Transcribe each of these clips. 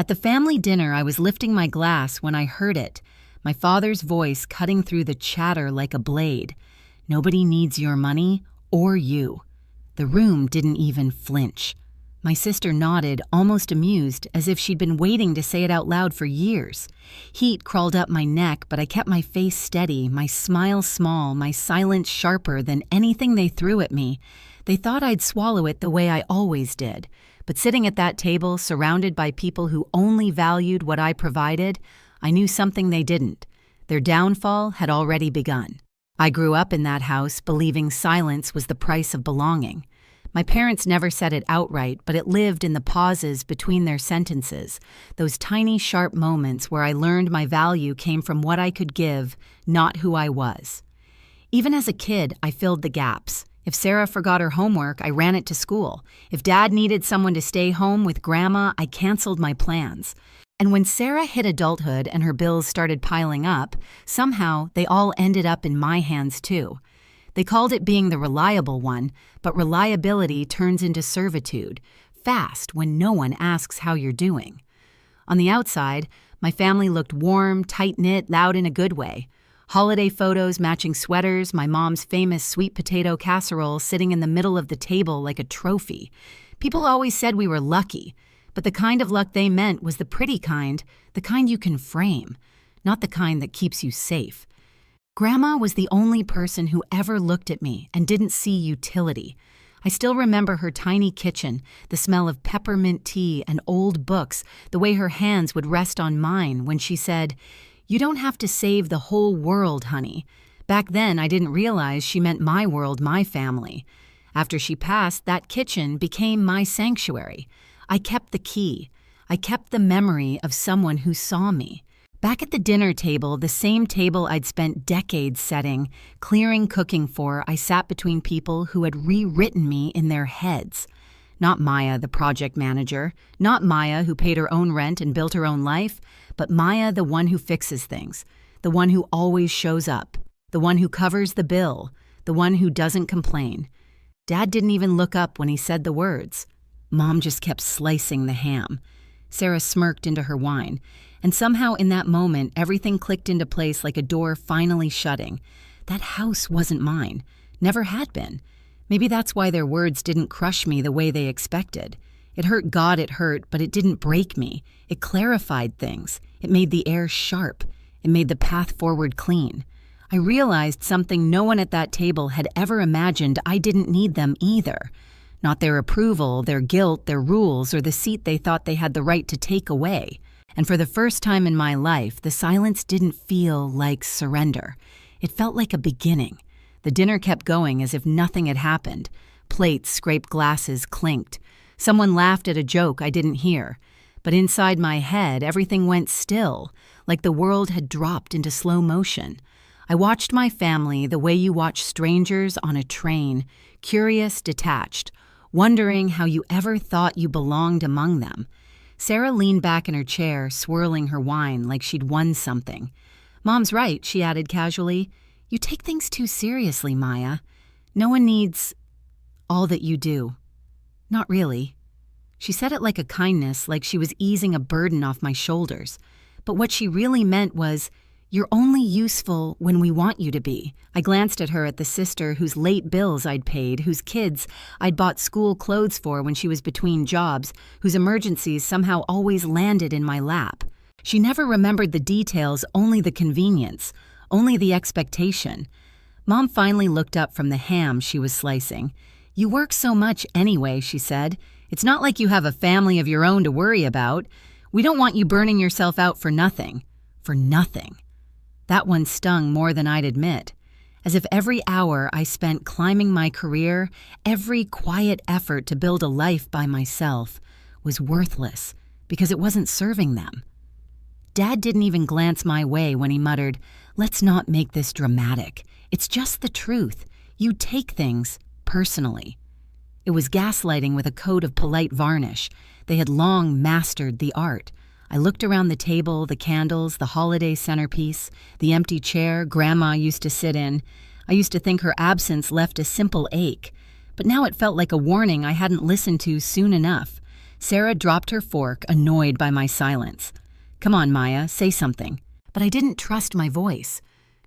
At the family dinner, I was lifting my glass when I heard it, my father's voice cutting through the chatter like a blade. Nobody needs your money or you. The room didn't even flinch. My sister nodded, almost amused, as if she'd been waiting to say it out loud for years. Heat crawled up my neck, but I kept my face steady, my smile small, my silence sharper than anything they threw at me. They thought I'd swallow it the way I always did. But sitting at that table, surrounded by people who only valued what I provided, I knew something they didn't. Their downfall had already begun. I grew up in that house believing silence was the price of belonging. My parents never said it outright, but it lived in the pauses between their sentences, those tiny, sharp moments where I learned my value came from what I could give, not who I was. Even as a kid, I filled the gaps. If Sarah forgot her homework, I ran it to school. If Dad needed someone to stay home with Grandma, I canceled my plans. And when Sarah hit adulthood and her bills started piling up, somehow they all ended up in my hands too. They called it being the reliable one, but reliability turns into servitude, fast when no one asks how you're doing. On the outside, my family looked warm, tight-knit, loud in a good way. Holiday photos matching sweaters, my mom's famous sweet potato casserole sitting in the middle of the table like a trophy. People always said we were lucky, but the kind of luck they meant was the pretty kind, the kind you can frame, not the kind that keeps you safe. Grandma was the only person who ever looked at me and didn't see utility. I still remember her tiny kitchen, the smell of peppermint tea and old books, the way her hands would rest on mine when she said, "You don't have to save the whole world, honey." Back then, I didn't realize she meant my world, my family. After she passed, that kitchen became my sanctuary. I kept the key. I kept the memory of someone who saw me. Back at the dinner table, the same table I'd spent decades setting, clearing cooking for, I sat between people who had rewritten me in their heads. Not Maya, the project manager, not Maya who paid her own rent and built her own life, but Maya, the one who fixes things, the one who always shows up, the one who covers the bill, the one who doesn't complain. Dad didn't even look up when he said the words. Mom just kept slicing the ham. Sarah smirked into her wine, and somehow in that moment, everything clicked into place like a door finally shutting. That house wasn't mine, never had been. Maybe that's why their words didn't crush me the way they expected. It hurt God, it hurt, but it didn't break me. It clarified things. It made the air sharp. It made the path forward clean. I realized something no one at that table had ever imagined. I didn't need them either. Not their approval, their guilt, their rules, or the seat they thought they had the right to take away. And for the first time in my life, the silence didn't feel like surrender. It felt like a beginning. The dinner kept going as if nothing had happened. Plates, scraped glasses, clinked. Someone laughed at a joke I didn't hear. But inside my head, everything went still, like the world had dropped into slow motion. I watched my family the way you watch strangers on a train, curious, detached, wondering how you ever thought you belonged among them. Sarah leaned back in her chair, swirling her wine like she'd won something. "Mom's right," she added casually. "You take things too seriously, Maya. No one needs all that you do." Not really. She said it like a kindness, like she was easing a burden off my shoulders. But what she really meant was, "You're only useful when we want you to be." I glanced at her, at the sister whose late bills I'd paid, whose kids I'd bought school clothes for when she was between jobs, whose emergencies somehow always landed in my lap. She never remembered the details, only the convenience, only the expectation. Mom finally looked up from the ham she was slicing. "You work so much anyway," she said. "It's not like you have a family of your own to worry about. We don't want you burning yourself out for nothing." For nothing. That one stung more than I'd admit. As if every hour I spent climbing my career, every quiet effort to build a life by myself, was worthless because it wasn't serving them. Dad didn't even glance my way when he muttered, "Let's not make this dramatic. It's just the truth. You take things personally." It was gaslighting with a coat of polite varnish. They had long mastered the art. I looked around the table, the candles, the holiday centerpiece, the empty chair Grandma used to sit in. I used to think her absence left a simple ache, but now it felt like a warning I hadn't listened to soon enough. Sarah dropped her fork, annoyed by my silence. "Come on, Maya, say something." But I didn't trust my voice.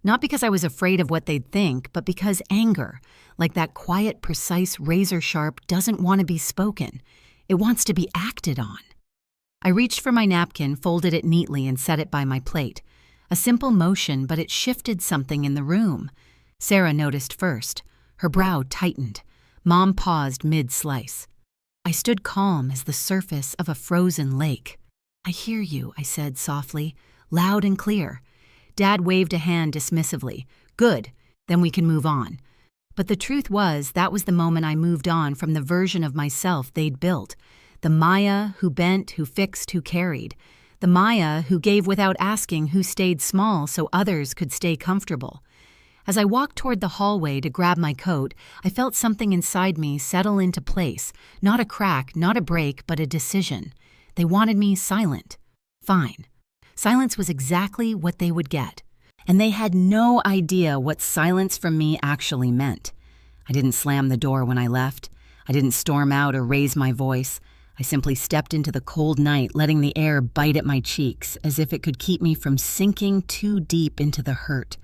Not because I was afraid of what they'd think, but because anger, like that quiet, precise razor sharp, doesn't want to be spoken. It wants to be acted on. I reached for my napkin, folded it neatly, and set it by my plate. A simple motion, but it shifted something in the room. Sarah noticed first. Her brow tightened. Mom paused mid-slice. I stood calm as the surface of a frozen lake. "I hear you," I said softly, loud and clear. Dad waved a hand dismissively. "Good, then we can move on." But the truth was, that was the moment I moved on from the version of myself they'd built. The Maya who bent, who fixed, who carried. The Maya who gave without asking, who stayed small so others could stay comfortable. As I walked toward the hallway to grab my coat, I felt something inside me settle into place. Not a crack, not a break, but a decision. They wanted me silent. Fine. Silence was exactly what they would get. And they had no idea what silence from me actually meant. I didn't slam the door when I left. I didn't storm out or raise my voice. I simply stepped into the cold night, letting the air bite at my cheeks, as if it could keep me from sinking too deep into the hurt.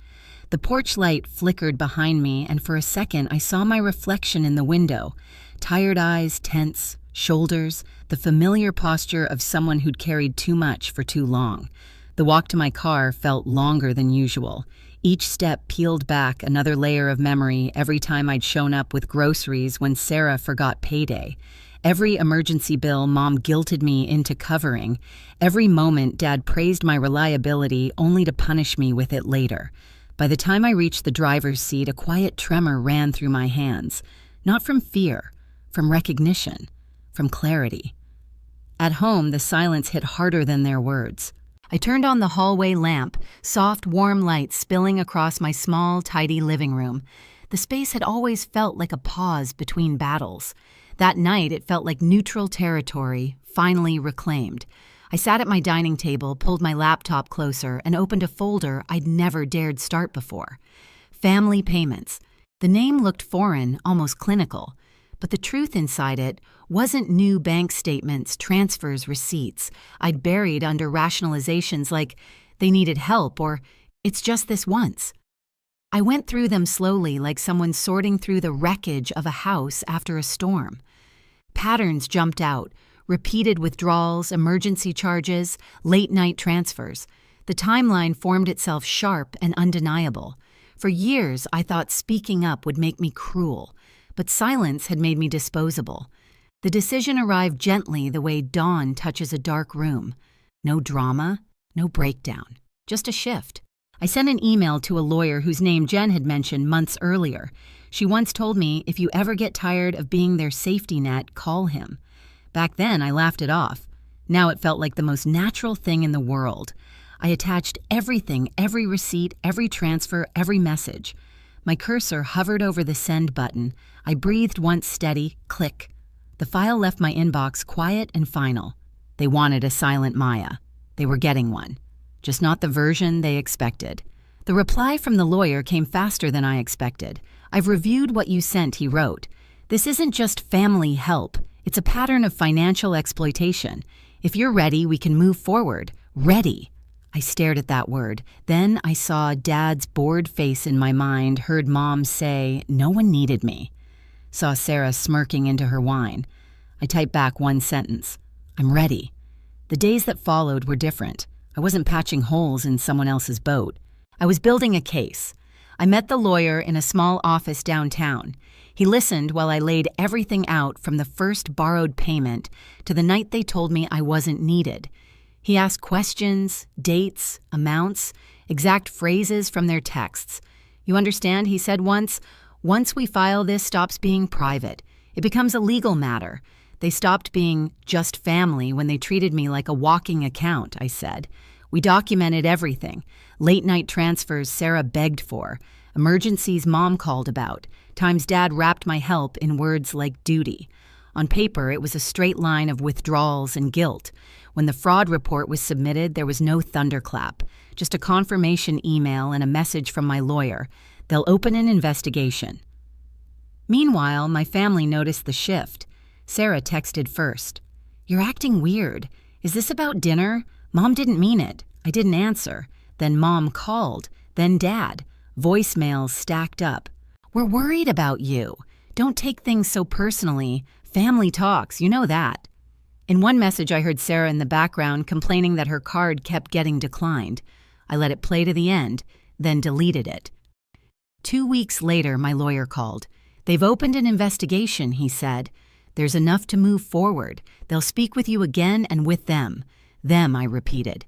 The porch light flickered behind me, and for a second I saw my reflection in the window. Tired eyes, tense, shoulders, the familiar posture of someone who'd carried too much for too long. The walk to my car felt longer than usual. Each step peeled back another layer of memory every time I'd shown up with groceries when Sarah forgot payday. Every emergency bill Mom guilted me into covering. Every moment Dad praised my reliability only to punish me with it later. By the time I reached the driver's seat, a quiet tremor ran through my hands. Not from fear, from recognition, from clarity. At home, the silence hit harder than their words. I turned on the hallway lamp, soft, warm light spilling across my small, tidy living room. The space had always felt like a pause between battles. That night, it felt like neutral territory, finally reclaimed. I sat at my dining table, pulled my laptop closer, and opened a folder I'd never dared start before. Family payments. The name looked foreign, almost clinical. But the truth inside it wasn't new bank statements, transfers, receipts I'd buried under rationalizations like they needed help or it's just this once. I went through them slowly like someone sorting through the wreckage of a house after a storm. Patterns jumped out, repeated withdrawals, emergency charges, late-night transfers. The timeline formed itself sharp and undeniable. For years, I thought speaking up would make me cruel, but silence had made me disposable. The decision arrived gently the way dawn touches a dark room. No drama, no breakdown, just a shift. I sent an email to a lawyer whose name Jen had mentioned months earlier. She once told me, if you ever get tired of being their safety net, call him. Back then, I laughed it off. Now it felt like the most natural thing in the world. I attached everything, every receipt, every transfer, every message. My cursor hovered over the send button. I breathed once steady, click. The file left my inbox quiet and final. They wanted a silent Maya. They were getting one. Just not the version they expected. The reply from the lawyer came faster than I expected. "I've reviewed what you sent," he wrote. "This isn't just family help. It's a pattern of financial exploitation. If you're ready, we can move forward. Ready." I stared at that word. Then I saw Dad's bored face in my mind, heard Mom say, "No one needed me." Saw Sarah smirking into her wine. I typed back one sentence. "I'm ready." The days that followed were different. I wasn't patching holes in someone else's boat. I was building a case. I met the lawyer in a small office downtown. He listened while I laid everything out from the first borrowed payment to the night they told me I wasn't needed. He asked questions, dates, amounts, exact phrases from their texts. "You understand," he said once we file this stops being private. It becomes a legal matter. They stopped being just family when they treated me like a walking account," I said. "We documented everything. Late-night transfers Sarah begged for. Emergencies Mom called about. Times Dad wrapped my help in words like duty. On paper, it was a straight line of withdrawals and guilt. When the fraud report was submitted, there was no thunderclap. Just a confirmation email and a message from my lawyer. They'll open an investigation." Meanwhile, my family noticed the shift. Sarah texted first. "You're acting weird. Is this about dinner? Mom didn't mean it." I didn't answer. Then Mom called. Then Dad. Voicemails stacked up. "We're worried about you. Don't take things so personally. Family talks, you know that." In one message, I heard Sarah in the background complaining that her card kept getting declined. I let it play to the end, then deleted it. 2 weeks later, my lawyer called. "They've opened an investigation," he said. "There's enough to move forward. They'll speak with you again and with them." "Them," I repeated.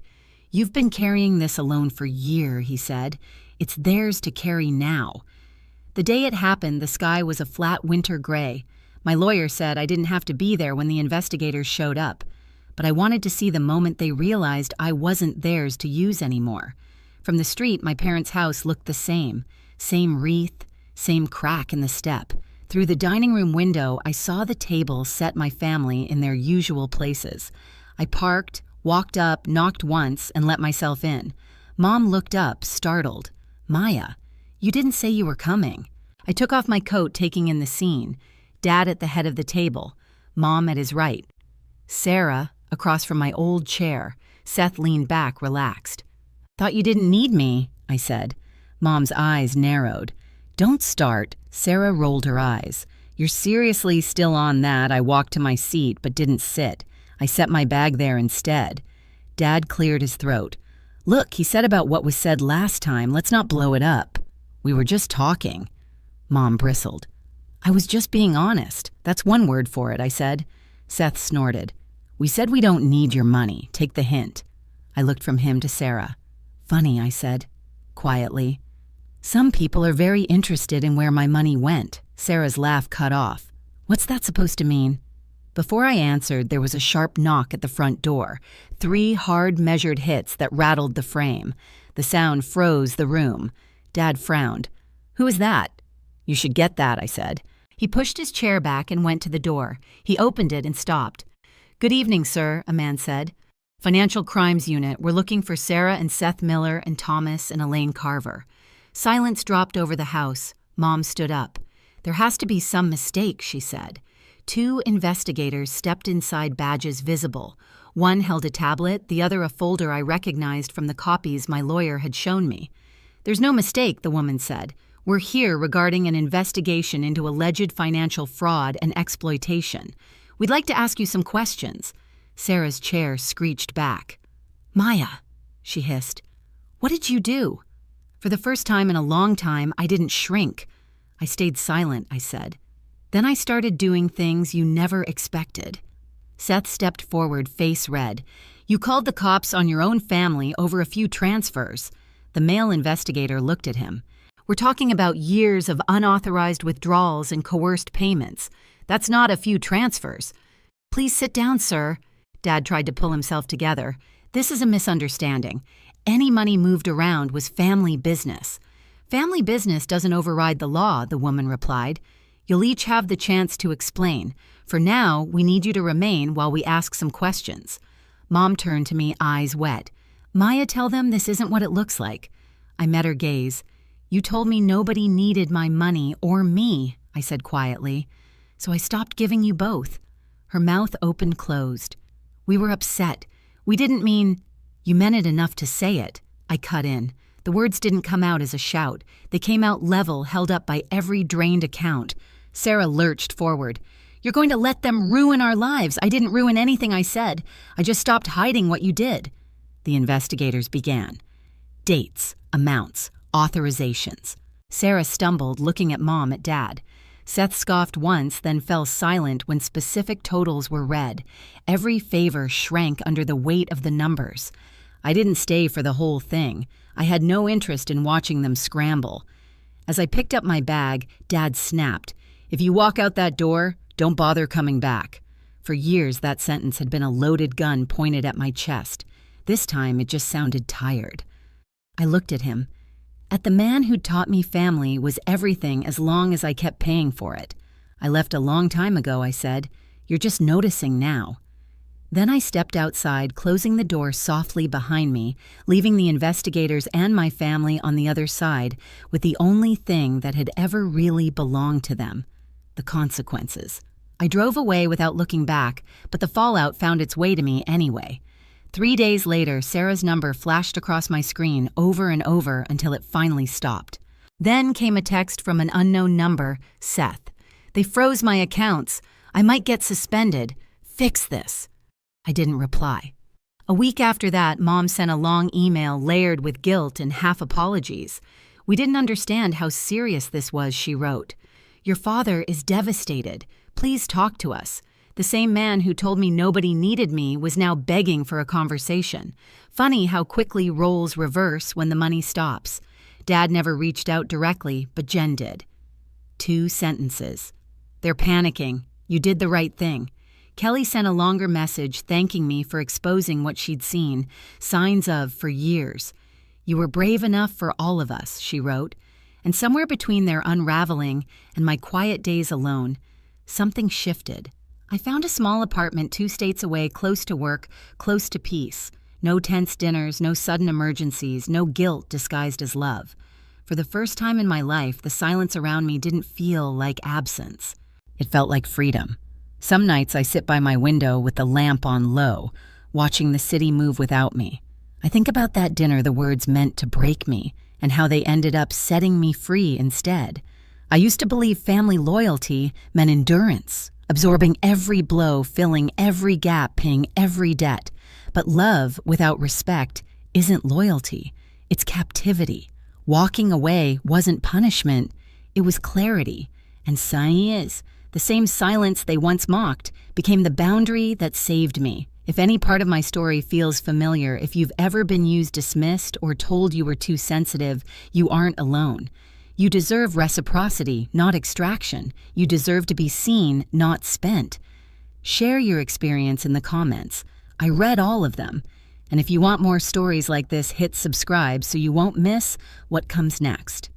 "You've been carrying this alone for years," he said. "It's theirs to carry now." The day it happened, the sky was a flat winter gray. My lawyer said I didn't have to be there when the investigators showed up, but I wanted to see the moment they realized I wasn't theirs to use anymore. From the street, my parents' house looked the same wreath, same crack in the step. Through the dining room window, I saw the table set my family in their usual places. I parked, walked up, knocked once, and let myself in. Mom looked up, startled. "Maya, you didn't say you were coming." I took off my coat, taking in the scene. Dad at the head of the table, Mom at his right. Sarah across from my old chair. Seth leaned back, relaxed. "Thought you didn't need me," I said. Mom's eyes narrowed. "Don't start." Sarah rolled her eyes. "You're seriously still on that?" I walked to my seat but didn't sit. I set my bag there instead. Dad cleared his throat. "Look, he said about what was said last time. Let's not blow it up." "We were just talking." Mom bristled. "I was just being honest. That's one word for it," I said. Seth snorted. "We said we don't need your money. Take the hint." I looked from him to Sarah. "Funny," I said, quietly. "Some people are very interested in where my money went." Sarah's laugh cut off. "What's that supposed to mean?" Before I answered, there was a sharp knock at the front door. 3 hard, measured hits that rattled the frame. The sound froze the room. Dad frowned. "Who is that?" "You should get that," I said. He pushed his chair back and went to the door. He opened it and stopped. "Good evening, sir," a man said. "Financial Crimes Unit. We're looking for Sarah and Seth Miller and Thomas and Elaine Carver." Silence dropped over the house. Mom stood up. "There has to be some mistake," she said. 2 investigators stepped inside badges visible. One held a tablet, the other a folder I recognized from the copies my lawyer had shown me. "There's no mistake," the woman said. "We're here regarding an investigation into alleged financial fraud and exploitation. We'd like to ask you some questions." Sarah's chair screeched back. "Maya," she hissed, "what did you do?" For the first time in a long time, I didn't shrink. I stayed silent, I said. "Then I started doing things you never expected." Seth stepped forward, face red. "You called the cops on your own family over a few transfers." The male investigator looked at him. "We're talking about years of unauthorized withdrawals and coerced payments. That's not a few transfers." "Please sit down, sir." Dad tried to pull himself together. "This is a misunderstanding. Any money moved around was family business." "Family business doesn't override the law," the woman replied. "You'll each have the chance to explain. For now, we need you to remain while we ask some questions." Mom turned to me, eyes wet. "Maya, tell them this isn't what it looks like." I met her gaze. "You told me nobody needed my money or me," I said quietly. "So I stopped giving you both." Her mouth opened, closed. "We were upset. We didn't mean—" "You meant it enough to say it." I cut in. The words didn't come out as a shout. They came out level, held up by every drained account. Sarah lurched forward. "You're going to let them ruin our lives." "I didn't ruin anything I said. I just stopped hiding what you did." The investigators began. Dates, amounts, authorizations. Sarah stumbled, looking at Mom, at Dad. Seth scoffed once, then fell silent when specific totals were read. Every favor shrank under the weight of the numbers. I didn't stay for the whole thing. I had no interest in watching them scramble. As I picked up my bag, Dad snapped. "If you walk out that door, don't bother coming back." For years, that sentence had been a loaded gun pointed at my chest. This time, it just sounded tired. I looked at him. At the man who'd taught me family was everything as long as I kept paying for it. "I left a long time ago," I said. "You're just noticing now." Then I stepped outside, closing the door softly behind me, leaving the investigators and my family on the other side with the only thing that had ever really belonged to them: the consequences. I drove away without looking back, but the fallout found its way to me anyway. 3 days later, Sarah's number flashed across my screen over and over until it finally stopped. Then came a text from an unknown number, Seth. They froze my accounts. I might get suspended. Fix this. I didn't reply. A week after that, Mom sent a long email layered with guilt and half apologies. We didn't understand how serious this was, she wrote. Your father is devastated. Please talk to us. The same man who told me nobody needed me was now begging for a conversation. Funny how quickly roles reverse when the money stops. Dad never reached out directly, but Jen did. 2 sentences. They're panicking. You did the right thing. Kelly sent a longer message thanking me for exposing what she'd seen, signs of for years. You were brave enough for all of us, she wrote. And somewhere between their unraveling and my quiet days alone, something shifted. I found a small apartment 2 states away, close to work, close to peace. No tense dinners, no sudden emergencies, no guilt disguised as love. For the first time in my life, the silence around me didn't feel like absence. It felt like freedom. Some nights I sit by my window with the lamp on low, watching the city move without me. I think about that dinner the words meant to break me, and how they ended up setting me free instead. I used to believe family loyalty meant endurance, absorbing every blow, filling every gap, paying every debt. But love without respect isn't loyalty, it's captivity. Walking away wasn't punishment, it was clarity. And is, the same silence they once mocked, became the boundary that saved me. If any part of my story feels familiar, if you've ever been dismissed or told you were too sensitive, you aren't alone. You deserve reciprocity, not extraction. You deserve to be seen, not spent. Share your experience in the comments. I read all of them. And if you want more stories like this, hit subscribe so you won't miss what comes next.